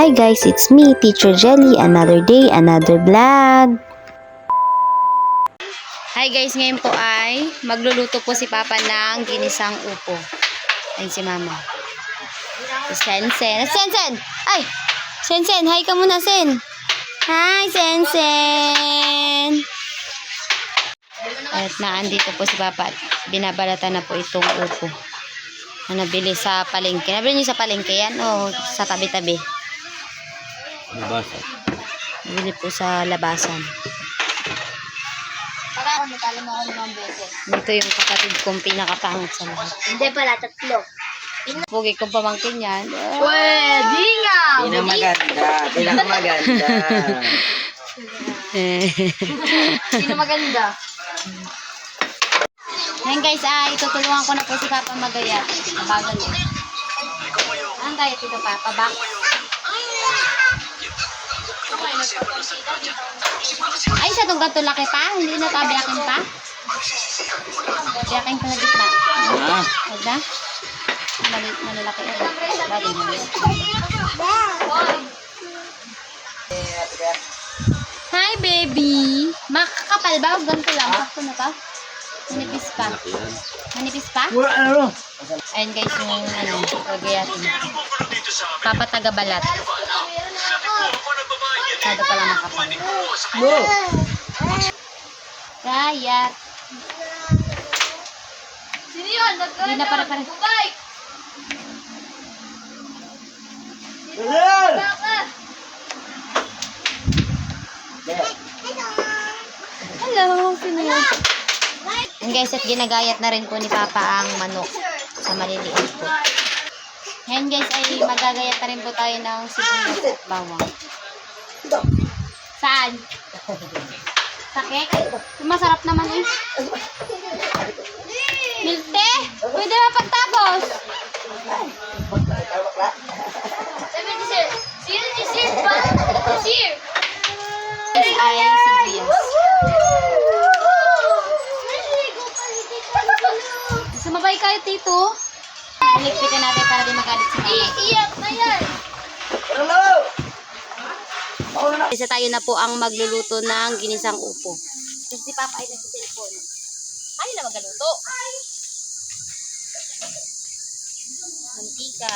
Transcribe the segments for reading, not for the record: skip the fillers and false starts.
Hi guys, it's me, Teacher Jelly. Another day, another vlog. Hi guys, ngayon po ay magluluto po si Papa ng ginisang upo. Ayun si Mama. Si Sensen. Sensen! Ay! Sensen, hi ka muna, Sen. Hi, Sensen! At naandito po si Papa at binabalatan na po itong upo na nabili sa palengke. Nabili niyo sa palengke yan o sa tabi-tabi? Labasan. Nabili po sa labasan. Para ako natalo mo ako limang beses. Dito yung kapatid kong pinakapangit sa lahat. Hindi pala, tatlo. Pugi kong pamangkin yan. Pwede nga! Pinakamaganda. Pinakamaganda. Sino maganda? Ngayon guys, itutulungan ko na po si Papa magayat. Nabagal mo. Anong gayat ito, Papa? Back? Ay, sa itong gato laki pa? Hindi na tabiakin pa? Biakin pa na gitna. Ah. Huwag na? Malalaki ito. Bagay mo. Hi, baby! Makakapal ba? Huwag ganito lang. Sakto na pa? Manipis pa. Manipis pa? Ayun guys, yung pagayatin. Papa taga balat. Masyado pala makapal. Gayat. Sino yun? Hindi na pare-pare. Bakit? Hello, sino yun? And guys, at ginagayat na rin po ni Papa ang manok sa maliliit po. Ngayon guys, ay magagayat na rin po tayo ng sibuyas at bawang. Saan? Sakit? Masarap naman eh. Milte? Pwede ba pagtapos? Sabi ni Sir. Sir ba? Sir. Guys, ay sibuyas. Sumabay kayo, Tito. Halikpitan natin para di magalit si Mama. Iiyak na yan. Isa tayo na po ang magluluto ng ginisang upo. Kasi si Papa ay nag-cellphone. Ano na magaluto? Mantika.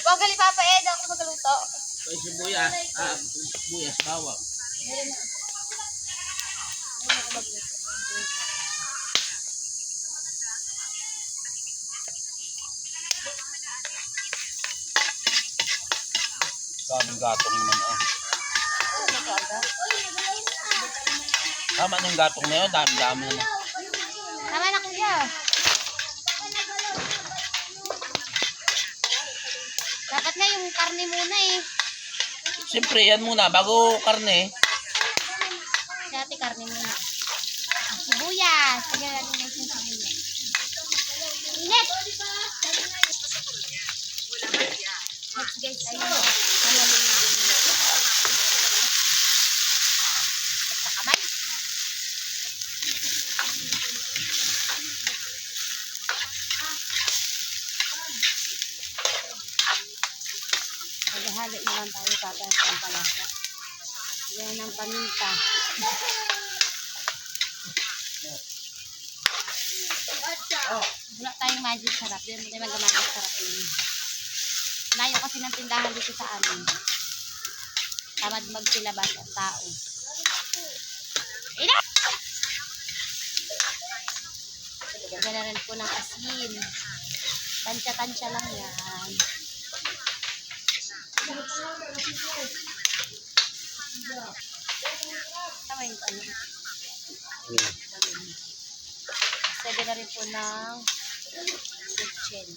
Huwag gali Papa Ed, ako magaluto. Ay, sibuyas. Sibuyas, bawang. Daming gatong naman Tama na yung gatong na yun. Dami-dami naman. Tama na kuya. Dapat nga yung karne muna eh. Siyempre, yan muna. Bago karne. Dati karne muna. Sibuyas. Lagyan natin guys yung sibuyas. Init! Next guys, ayun. Sa kamay. Halo naman tayo Papa ng pampalasa. Yan ang paminta. Wala tayong magic sarap. Hindi tayo mag-magic sarap yun. Layo kasi ng tindahan dito sa amin. Tamad magsilabas ang tao. Ina! Lagyan na rin po ng asin. Tansya-tansya lang yan. Tama yung ano. Lagyan na rin po ng chicken.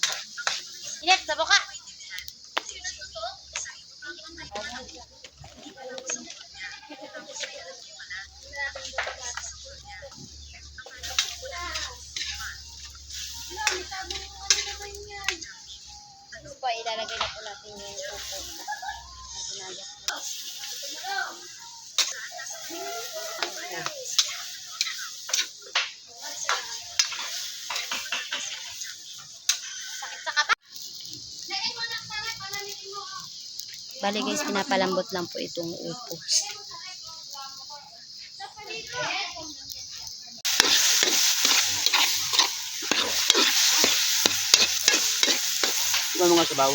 Init, sa boka! Tapos po, ilalagay na po natin yung upo. Ginayat po. Bali guys, pinapalambot lang po itong upo. Ano nga sabaw?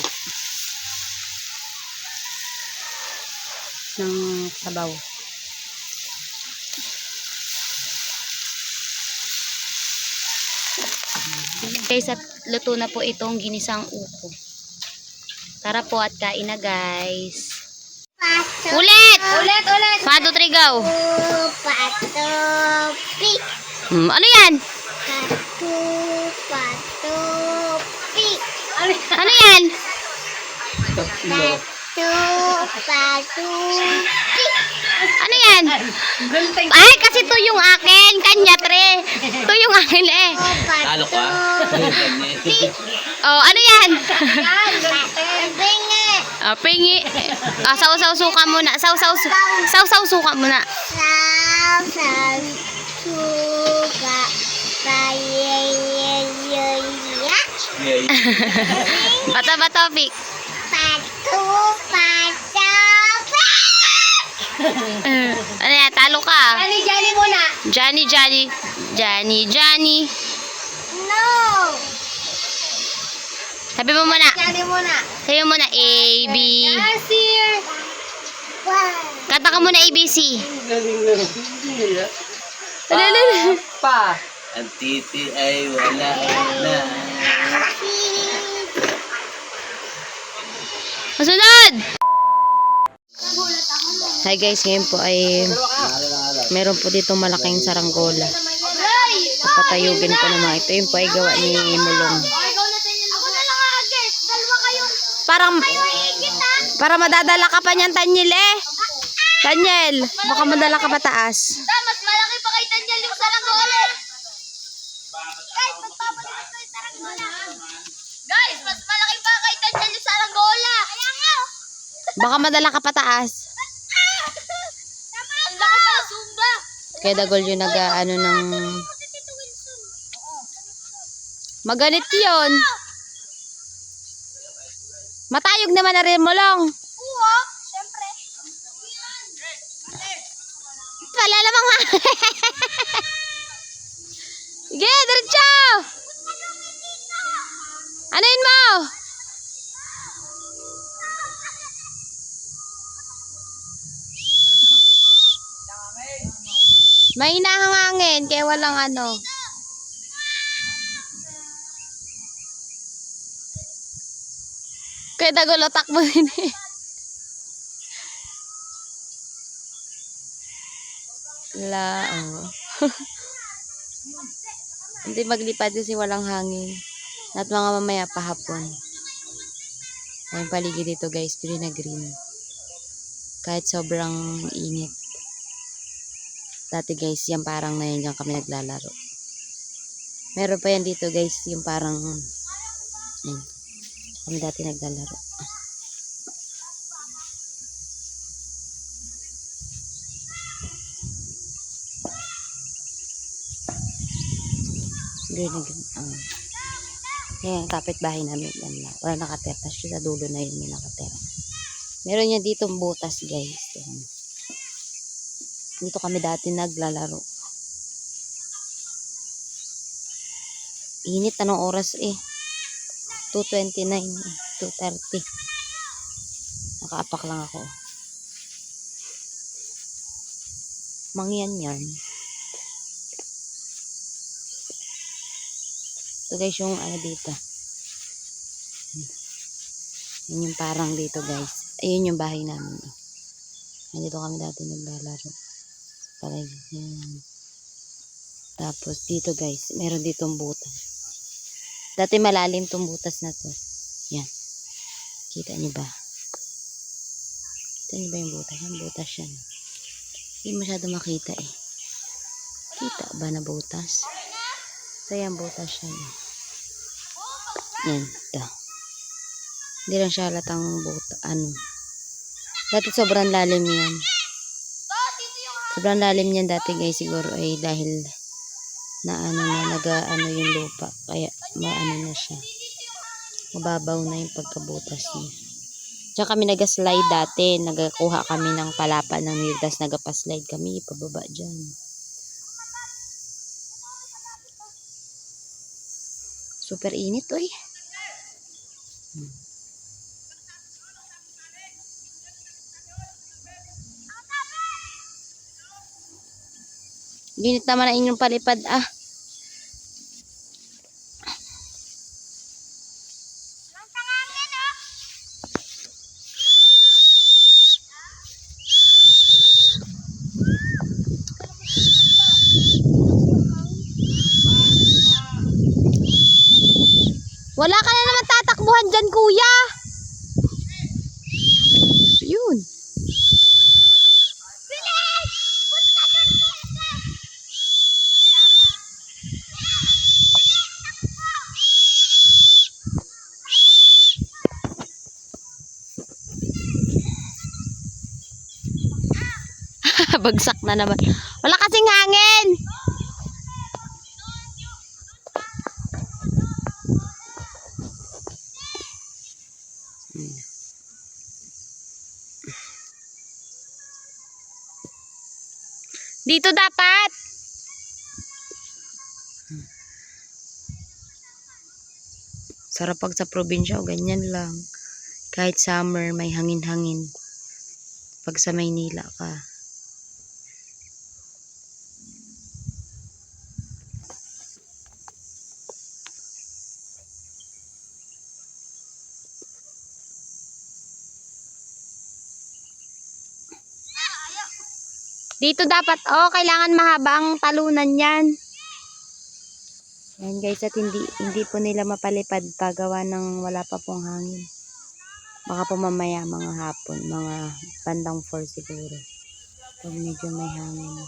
Ng sabaw. Guys, at luto na po itong ginisang upo. Tara po at kain na guys. Ulit! Ulit, ulit. 1, 2, 3, go! Patupi. Ano yan? Patupi. Ano yan? Patupi. Ano yan? Ay, kasi to yung akin. Kanya, tre. To yung akin eh. Talo ka. Oh, ano yan? Bingi. Pingi. Saw-saw suka muna. Saw-saw suka muna. Saw-saw suka. Payayayaya. Bata-bata, Vic. Patupi. Ano yan? Talo ka. Johnny muna. Johnny. No. Sabi mo muna. Johnny muna. Sabi mo muna A, B. Nasir. Kanta ka muna ABC. Ang titi ay wala na. Masunod! Hi guys, ngayon po ay meron po dito malaking saranggola. Papatayugin ko naman. Ito yung po ay gawa ni Mulong. Ako na lang agad. Dalawa kayo. Para madadala ka pa niyan, Tanyel eh. Tanyel, baka madala ka pa taas. Mas malaki pa kay Daniel yung saranggola. Guys, magpapalit ko yung saranggola. Guys, mas malaki pa kay Daniel yung saranggola. Kaya nga. Baka madala ka pa taas. Ang laki pa Zumba. Kaya dagol yung nag-ano ng... Maganit yun. Matayog naman na rin, Mulong. Oo, syempre. Wala namang nga. Sige, diretso. Anuin mo? May hinahangangin, kaya walang ano. Kaya dagol takbo din eh. Oh. Hindi maglipad kasi walang hangin. At mga mamaya pahapon. Ayun paligid dito guys, green na green. Kahit sobrang init. Dati guys, yan parang na yan dyan kami naglalaro. Meron pa yan dito guys, yung parang ayun, kami dati naglalaro. Green na green. Yan, kapitbahay namin. Yan lang. Wala nakatira. Tapos sa dulo na yun may nakatira. Meron yan dito butas guys. Yan. Dito kami dati naglalaro. Init, anong oras eh? 2:29, 2:30. Nakaapak lang ako. Mangyan yan. Ito guys yung ano dito. Yun yung parang dito guys. Ayun yung bahay namin. Nandito kami dati naglalaro. Yan. Tapos dito guys, meron ditong butas. Dati malalim tong butas na to. Yan. Kita niyo ba? Kita niyo ba yung butas? Yung butas yan. Hindi masyado makita eh. Kita ba na butas? So yan, butas yan. Yan. Ito. Hindi lang siya halatang butas. Ano. Dati sobrang lalim yan. Sobrang lalim niyan dati guys, siguro ay dahil na ano na naga-ano yung lupa, kaya maano na siya. Mababaw na yung pagkabutas niya. Diyan kami nag-slide dati. Nagkuha kami ng palapa ng niyog. Tapos nagpa-slide kami. Pababa dyan. Super init, oy. Ginit naman ang inyong palipad, ah. Wala ka na naman tatakbuhan dyan, kuya. Yun. Bagsak na naman. Wala kasing hangin. Dito dapat. Sarap pag sa probinsya o ganyan lang. Kahit summer may hangin-hangin. Pag sa Maynila ka. Dito dapat, oh, kailangan mahaba ang talunan yan. Yan guys, at hindi po nila mapalipad pagawa ng wala pa pong hangin. Baka po mamaya mga hapon, mga bandang 4 siguro. Pag medyo may hangin.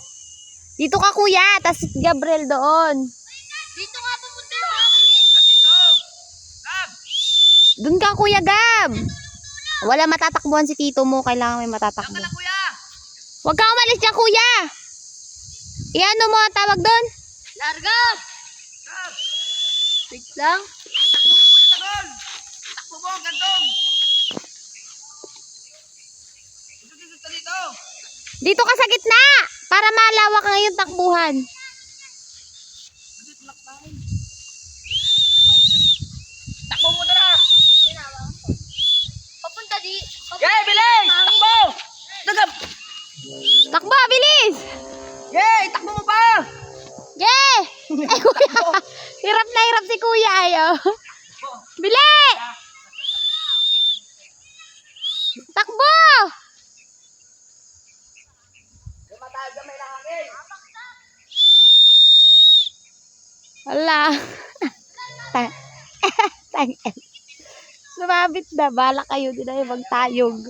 Dito ka kuya, tas si Gabriel doon. Dito nga pupunta yung hangin eh. Doon ka kuya Gab. Wala matatakbuhan si tito mo, kailangan may matatakbo. Huwag kang umalis dyan kuya. Iano mo ang tawag doon? Larga! Wait lang. Takbo mo, gandong! Dito. Dito ka sa gitna, para malawak ang iyong takbuhan. Takbo mo na! Papunta di. Yay, bilis! Takbo! Nagab! Takbo, bilis! Yay! Takbo mo pa! Yeah! Ay, kuya. Hirap na hirap si kuya, ayo. Bili! Takbo! Wala. Sumabit na. Bala kayo. Di na yung magtayog.